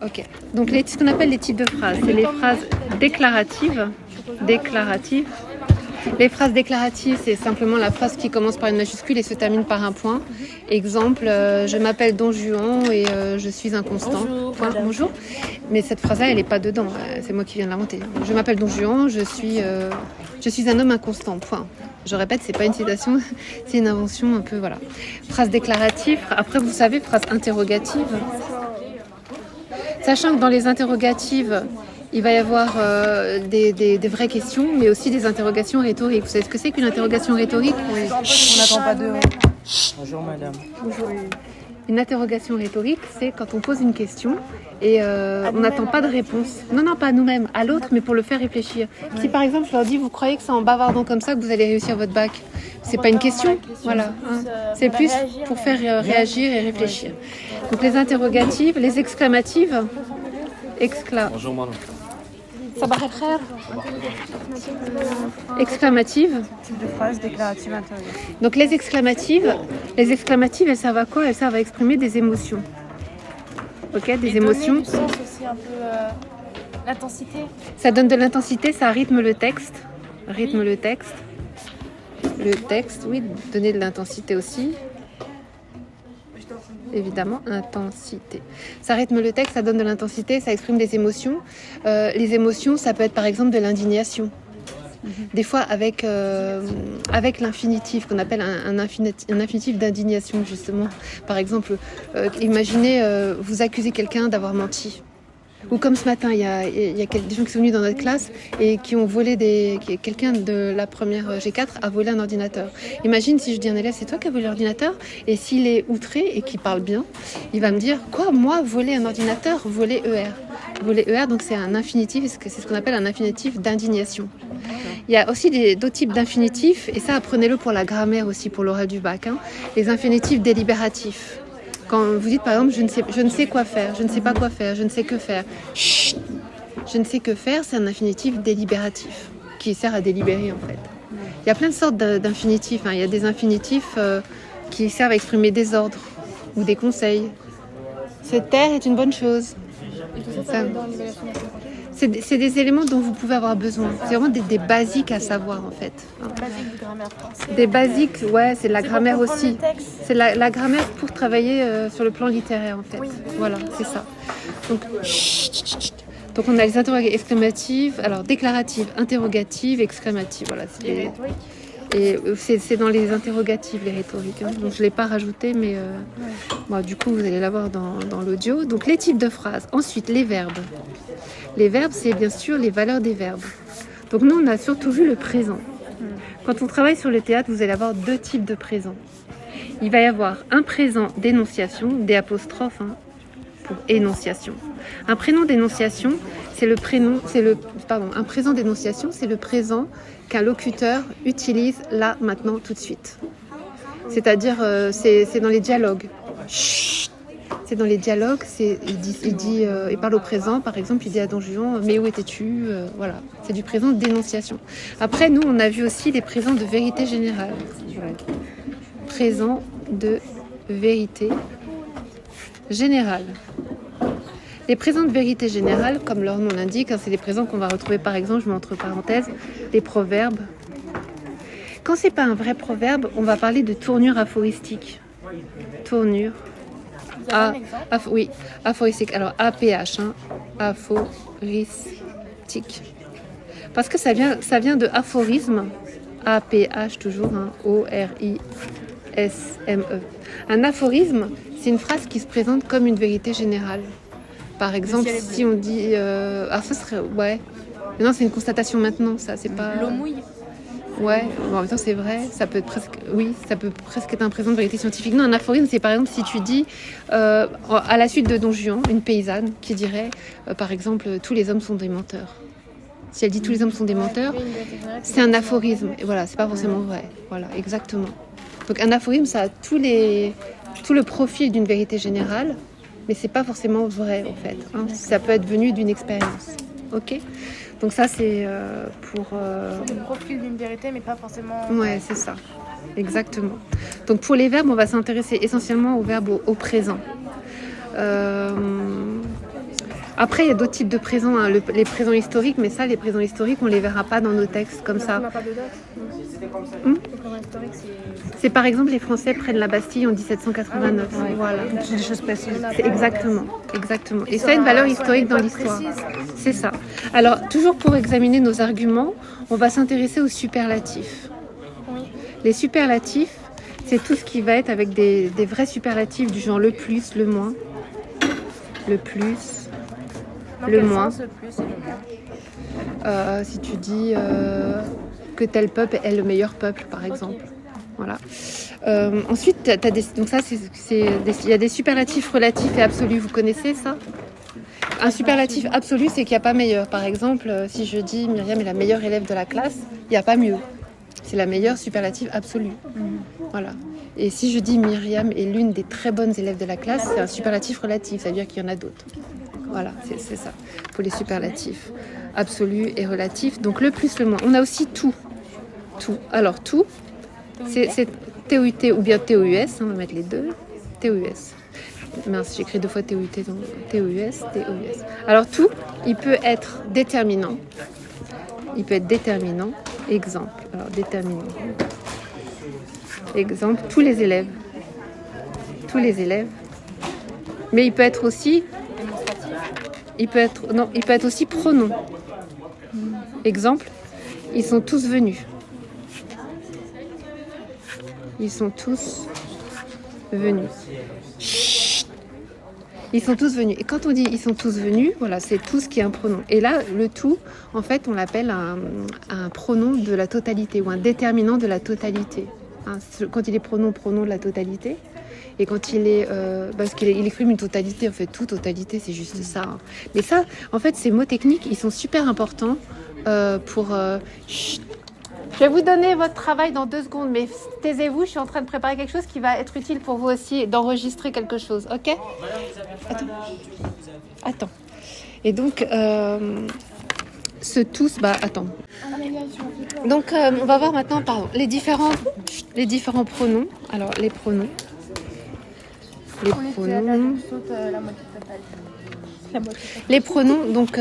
Ok. Donc ce qu'on appelle les types de phrases, c'est les phrases déclaratives. Les phrases déclaratives, c'est simplement la phrase qui commence par une majuscule et se termine par un point. Exemple, je m'appelle Don Juan et je suis un constant. Bonjour, Point, madame. bonjour. Mais cette phrase-là, elle n'est pas dedans. C'est moi qui viens de l'inventer. Je m'appelle Don Juan, je suis un homme inconstant. Point. Je répète, c'est pas une citation, c'est une invention un peu, voilà. Phrase déclarative. Après, vous savez, phrase interrogative. Sachant que dans les interrogatives, il va y avoir des vraies questions, mais aussi des interrogations rhétoriques. Vous savez ce que c'est qu'une interrogation rhétorique ? Oui. On n'attend pas de... Bonjour madame. Bonjour. Une interrogation rhétorique, c'est quand on pose une question et on n'attend pas de réponse. Non, pas à nous-mêmes, à l'autre, mais pour le faire réfléchir. Si par exemple je leur dis, vous croyez que c'est en bavardant comme ça que vous allez réussir votre bac ? C'est pas une question, voilà. C'est plus pour faire réagir et réfléchir. Donc les interrogatives, les exclamatives. Bonjour madame. Exclamatives. Type de phrase déclarative interrogative. Donc les exclamatives, elles servent à quoi ? Elles servent à exprimer des émotions. Ok, des émotions. Donner du sens aussi un peu, l'intensité. Ça donne de l'intensité, ça rythme le texte. Le texte, oui, donner de l'intensité aussi. Évidemment, intensité. Ça rythme le texte, ça donne de l'intensité, ça exprime des émotions. Les émotions, ça peut être par exemple de l'indignation. Des fois avec l'infinitif, qu'on appelle un infinitif d'indignation, justement. Par exemple, imaginez, vous accusez quelqu'un d'avoir menti. Ou comme ce matin, il y a des gens qui sont venus dans notre classe et qui ont volé quelqu'un de la première G4 a volé un ordinateur. Imagine si je dis à un élève, c'est toi qui as volé l'ordinateur ? Et s'il est outré et qu'il parle bien, il va me dire, quoi, moi, voler un ordinateur ? Voler ER. Voler ER, donc c'est un infinitif, c'est ce qu'on appelle un infinitif d'indignation. Il y a aussi d'autres types d'infinitifs, et ça, apprenez-le pour la grammaire aussi, pour l'oral du bac. Les infinitifs délibératifs. Quand vous dites par exemple, je ne sais quoi faire, je ne sais pas quoi faire, je ne sais que faire. Chut, je ne sais que faire, c'est un infinitif délibératif qui sert à délibérer en fait. Il y a plein de sortes d'infinitifs. Il y a des infinitifs qui servent à exprimer des ordres ou des conseils. Se taire est une bonne chose. C'est des éléments dont vous pouvez avoir besoin. C'est vraiment des basiques à savoir en fait. Basique de grammaire française. Des basiques, ouais, c'est de la grammaire pour comprendre aussi. le texte. C'est la grammaire pour travailler sur le plan littéraire en fait. Oui. Voilà, c'est ça. Donc on a les interrogatives exclamatives, alors déclaratives, interrogatives, exclamatives. Voilà, et c'est dans les interrogatives, les rhétoriques. Donc je ne l'ai pas rajouté, mais du coup vous allez l'avoir dans l'audio. Donc les types de phrases. Ensuite, les verbes. Les verbes, c'est bien sûr les valeurs des verbes. Donc nous, on a surtout vu le présent. Quand on travaille sur le théâtre, vous allez avoir deux types de présent. Il va y avoir un présent d'énonciation, des apostrophes pour énonciation. Un prénom d'énonciation, un présent d'énonciation, c'est le présent qu'un locuteur utilise là, maintenant, tout de suite. C'est-à-dire, c'est dans les dialogues. Chut. C'est dans les dialogues, il parle au présent, par exemple, il dit à Don Juan, mais où étais-tu ? Voilà, c'est du présent d'énonciation. Après, nous, on a vu aussi les présents de vérité générale. Présent de vérité générale. Les présents de vérité générale, comme leur nom l'indique, c'est des présents qu'on va retrouver, par exemple, je mets entre parenthèses, les proverbes. Quand c'est pas un vrai proverbe, on va parler de tournure aphoristique. Tournure. Aphoristique. Alors APH, aphoristique. Parce que ça vient de aphorisme, APH toujours, ORISME. Un aphorisme, c'est une phrase qui se présente comme une vérité générale. Par exemple, si on dit, ça serait, ouais. Mais non, c'est une constatation maintenant, ça, c'est pas. L'eau mouille. Ouais, en même temps c'est vrai, ça peut presque être un présent de vérité scientifique. Non, un aphorisme, c'est par exemple si tu dis, à la suite de Don Juan, une paysanne qui dirait, par exemple, tous les hommes sont des menteurs. Si elle dit tous les hommes sont des menteurs, c'est un aphorisme. Et voilà, c'est pas forcément vrai. Voilà, exactement. Donc un aphorisme, ça a tout le profil d'une vérité générale, mais c'est pas forcément vrai en fait. Ça peut être venu d'une expérience. Ok ? Donc ça c'est pour... Le profil d'une vérité, mais pas forcément... Ouais, c'est ça. Exactement. Donc pour les verbes, on va s'intéresser essentiellement aux verbes au présent. Après, il y a d'autres types de présents, hein, les présents historiques, mais ça, les présents historiques, on les verra pas dans nos textes comme On ça. n'a pas de date. Hmm. Le présent historique, C'est par exemple les Français prennent la Bastille en 1789. Ouais. Voilà. C'est des choses précises. C'est exactement. Et ça a une valeur historique dans l'histoire. C'est ça. Alors, toujours pour examiner nos arguments, on va s'intéresser aux superlatifs. Oui. Les superlatifs, c'est tout ce qui va être avec des vrais superlatifs du genre le plus, le moins, le plus, Dans le quel moins. sens, le plus et le moins? Si tu dis que tel peuple est le meilleur peuple, par exemple. Voilà. Ensuite, donc ça, il y a des superlatifs relatifs et absolus. Vous connaissez ça? Un superlatif absolu, c'est qu'il n'y a pas meilleur. Par exemple, si je dis Myriam est la meilleure élève de la classe, il n'y a pas mieux. C'est la meilleure superlative absolue. Voilà. Et si je dis Myriam est l'une des très bonnes élèves de la classe, c'est un superlatif relatif, ça veut dire qu'il y en a d'autres. Voilà, c'est ça, pour les superlatifs absolus et relatifs. Donc le plus, le moins. On a aussi tout. Tout. Alors tout, c'est TOUT ou bien TOUS, on va mettre les deux. TOUS. Mince, j'écris 2 fois TOUT, donc TOUS, TOUS. Alors tout, il peut être déterminant. Il peut être déterminant. Exemple. Alors déterminant. Exemple, tous les élèves. Tous les élèves. Mais il peut être aussi... Il peut être aussi pronom. Exemple, ils sont tous venus. Ils sont tous venus. Chut. Ils sont tous venus. Et quand on dit ils sont tous venus, voilà, c'est tous qui est un pronom. Et là, le tout, en fait, on l'appelle un pronom de la totalité ou un déterminant de la totalité. Hein, quand il est pronom de la totalité. Et quand il est... parce qu'il exprime une totalité, en fait, toute totalité, c'est juste ça. Hein. Mais ça, en fait, ces mots techniques, ils sont super importants pour... Chut. Je vais vous donner votre travail dans 2 secondes, mais taisez-vous, je suis en train de préparer quelque chose qui va être utile pour vous aussi, d'enregistrer quelque chose, ok? Attends. Et donc, ce tous... attends. Donc, on va voir maintenant, les différents pronoms. Alors, les pronoms. Les pronoms, donc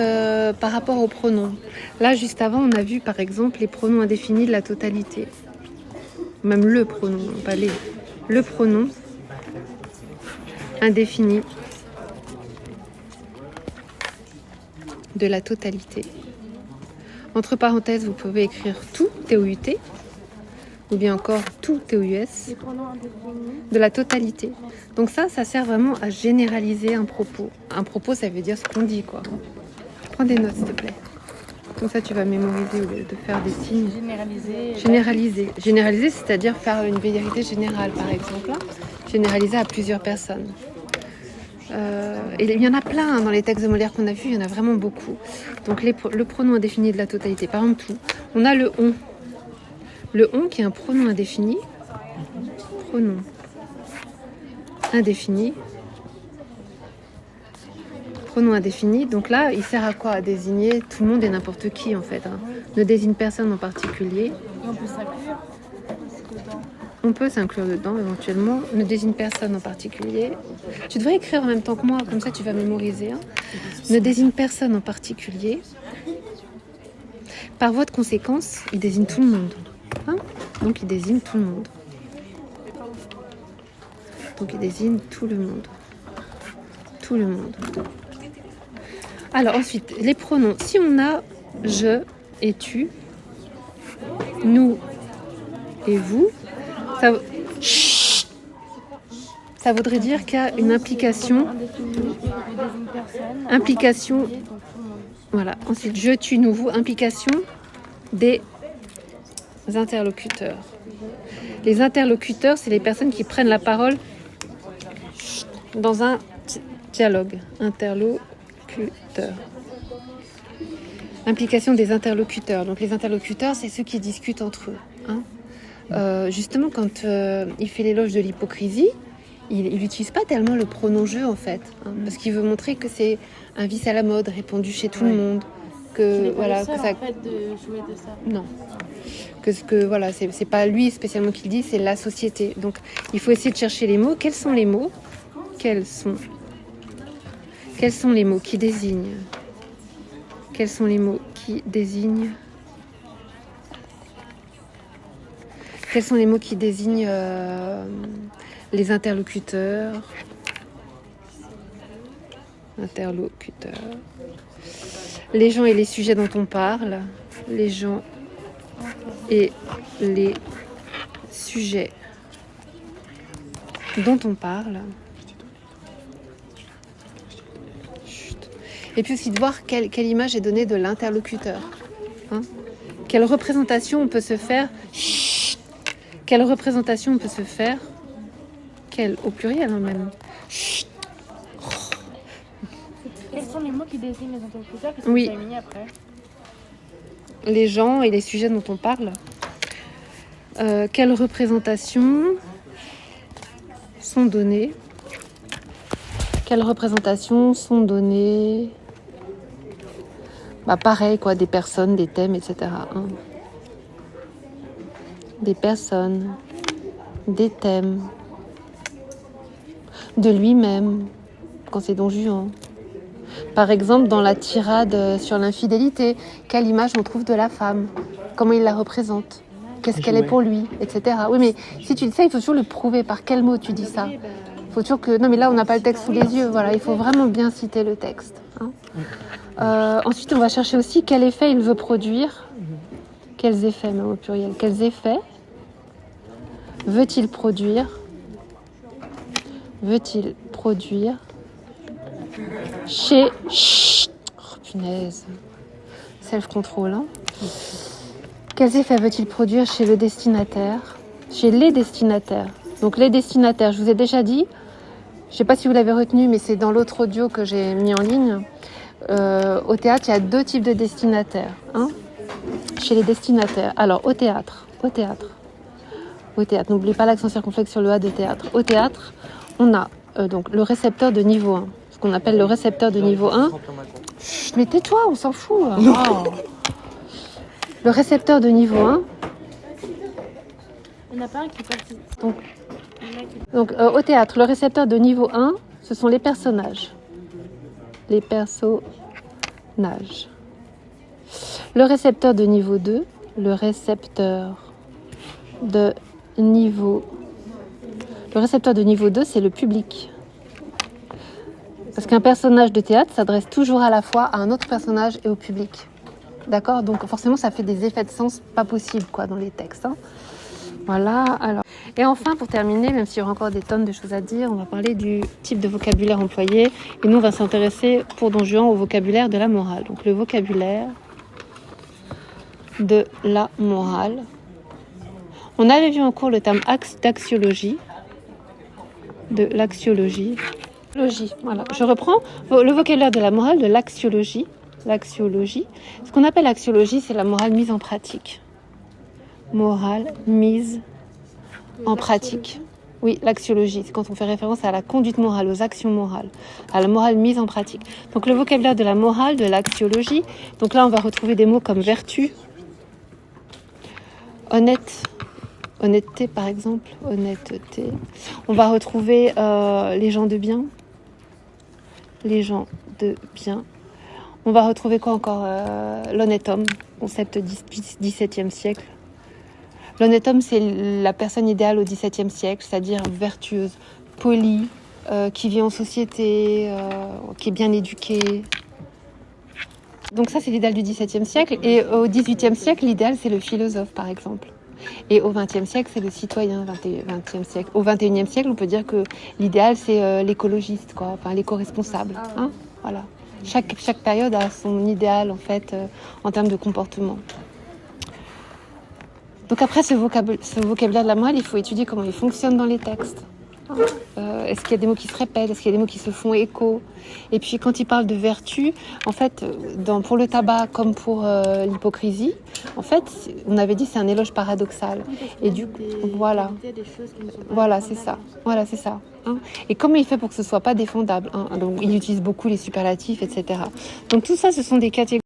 par rapport aux pronoms. Là, juste avant, on a vu par exemple les pronoms indéfinis de la totalité. Même le pronom, pas les. Le pronom indéfini de la totalité. Entre parenthèses, vous pouvez écrire tout, TOUT, ou bien encore tout, TOUS, de la totalité. Donc ça sert vraiment à généraliser un propos. Un propos, ça veut dire ce qu'on dit, quoi. Prends des notes, s'il te plaît. Comme ça, tu vas mémoriser au lieu de faire des signes. Généraliser, c'est-à-dire faire une vérité générale, par exemple. Hein. Généraliser à plusieurs personnes. Et il y en a plein dans les textes de Molière qu'on a vus, il y en a vraiment beaucoup. Donc le pronom indéfini de la totalité, par exemple tout. On a le on. Le on qui est un pronom indéfini. Pronom indéfini. Pronom indéfini. Donc là, il sert à quoi? À désigner tout le monde et n'importe qui en fait. Hein. Ne désigne personne en particulier. Et on peut s'inclure dedans. On peut s'inclure dedans éventuellement. Ne désigne personne en particulier. Tu devrais écrire en même temps que moi, comme ça tu vas mémoriser. Hein. Ne désigne personne en particulier. Par voie de conséquence, il désigne tout le monde. Hein? Donc il désigne tout le monde. Donc il désigne tout le monde. Tout le monde. Alors ensuite, les pronoms. Si on a je et tu, nous et vous, ça voudrait dire qu'il y a une implication. Implication. Voilà. Ensuite, je, tu, nous, vous, implication des interlocuteurs. Les interlocuteurs, c'est les personnes qui prennent la parole dans un dialogue. Interlocuteur. Implication des interlocuteurs. Donc les interlocuteurs, c'est ceux qui discutent entre eux. Hein. Justement, quand il fait l'éloge de l'hypocrisie, il n'utilise pas tellement le pronom je en fait, hein, parce qu'il veut montrer que c'est un vice à la mode, répandu chez tout le monde. Que voilà, seul, que ça. En fait, de jouer de ça. Non. Que voilà, c'est pas lui spécialement qui le dit, c'est la société. Donc il faut essayer de chercher les mots. Quels sont les mots? Quels sont Quels sont les mots qui désignent? Quels sont les mots qui désignent? Quels sont les mots qui désignent les interlocuteurs? Interlocuteurs. Les gens et les sujets dont on parle. Les gens et les sujets dont on parle. Chut. Et puis aussi de voir quelle image est donnée de l'interlocuteur. Hein? Quelle représentation on peut se faire? Chut. Quelle représentation on peut se faire? Quelle au pluriel hein, même. Chut. Quels sont les mots qui désignent les interlocuteurs qui Oui. sont mis après? Les gens et les sujets dont on parle. Quelles représentations sont données? Quelles représentations sont données? Bah pareil quoi, des personnes, des thèmes, etc. Hein. Des personnes, des thèmes, de lui-même, quand c'est Don Juan. Par exemple, dans la tirade sur l'infidélité, quelle image on trouve de la femme? Comment il la représente? Qu'est-ce qu'elle est pour lui? Etc. Oui, mais si tu dis ça, il faut toujours le prouver. Par quel mot tu dis ça? Il faut toujours que... Non, mais là, on n'a pas le texte sous les yeux. Voilà, il faut vraiment bien citer le texte. Hein. Ensuite, on va chercher aussi quel effet il veut produire. Quels effets, même au pluriel. Quels effets veut-il produire? Veut-il produire chez... Chut. Oh, punaise. Self-control, hein. Quels effets veut-il produire chez le destinataire? Chez les destinataires. Donc les destinataires, je vous ai déjà dit, je ne sais pas si vous l'avez retenu, mais c'est dans l'autre audio que j'ai mis en ligne. Au théâtre, il y a 2 types de destinataires. Hein, chez les destinataires. Alors, au théâtre. N'oubliez pas l'accent circonflexe sur le A de théâtre. Au théâtre, on a donc le récepteur de niveau 1. Ce qu'on appelle le récepteur de niveau 1. Chut, mais tais-toi, on s'en fout. Oh. Le récepteur de niveau 1. Il n'y en a pas un qui participe. Donc au théâtre, le récepteur de niveau 1, ce sont les personnages. Les personnages. Le récepteur de niveau 2, le récepteur de niveau 2, c'est le public. Parce qu'un personnage de théâtre s'adresse toujours à la fois à un autre personnage et au public. D'accord? Donc forcément, ça fait des effets de sens pas possibles quoi, dans les textes. Hein. Voilà. Alors. Et enfin, pour terminer, même s'il y aura encore des tonnes de choses à dire, on va parler du type de vocabulaire employé. Et nous, on va s'intéresser pour Don Juan au vocabulaire de la morale. Donc le vocabulaire de la morale. On avait vu en cours le terme d'axiologie. De l'axiologie. Voilà. Je reprends le vocabulaire de la morale, de l'axiologie. L'axiologie. Ce qu'on appelle l'axiologie, c'est la morale mise en pratique. Morale mise en pratique. Oui, l'axiologie, c'est quand on fait référence à la conduite morale, aux actions morales, à la morale mise en pratique. Donc le vocabulaire de la morale, de l'axiologie. Donc là, on va retrouver des mots comme vertu, honnêteté par exemple, honnêteté. On va retrouver les gens de bien. Les gens de bien. On va retrouver quoi encore? L'honnête homme, concept 17e siècle. L'honnête homme, c'est la personne idéale au XVIIe siècle, c'est-à-dire vertueuse, polie, qui vit en société, qui est bien éduquée. Donc ça, c'est l'idéal du XVIIe siècle. Et au XVIIIe siècle, l'idéal, c'est le philosophe, par exemple. Et au XXe siècle, c'est le citoyen. 20e siècle. Au XXIe siècle, on peut dire que l'idéal, c'est l'écologiste, quoi, enfin l'éco-responsable. Hein, voilà. Chaque période a son idéal, en fait, en termes de comportement. Donc après, ce vocabulaire de la morale, il faut étudier comment il fonctionne dans les textes. Est-ce qu'il y a des mots qui se répètent? Est-ce qu'il y a des mots qui se font écho? Et puis quand il parle de vertu, en fait, pour le tabac comme pour l'hypocrisie, en fait, on avait dit c'est un éloge paradoxal. Et du coup, voilà, c'est ça. Voilà, c'est ça. Hein. Et comment il fait pour que ce soit pas défendable? Hein. Donc il utilise beaucoup les superlatifs, etc. Donc tout ça, ce sont des catégories.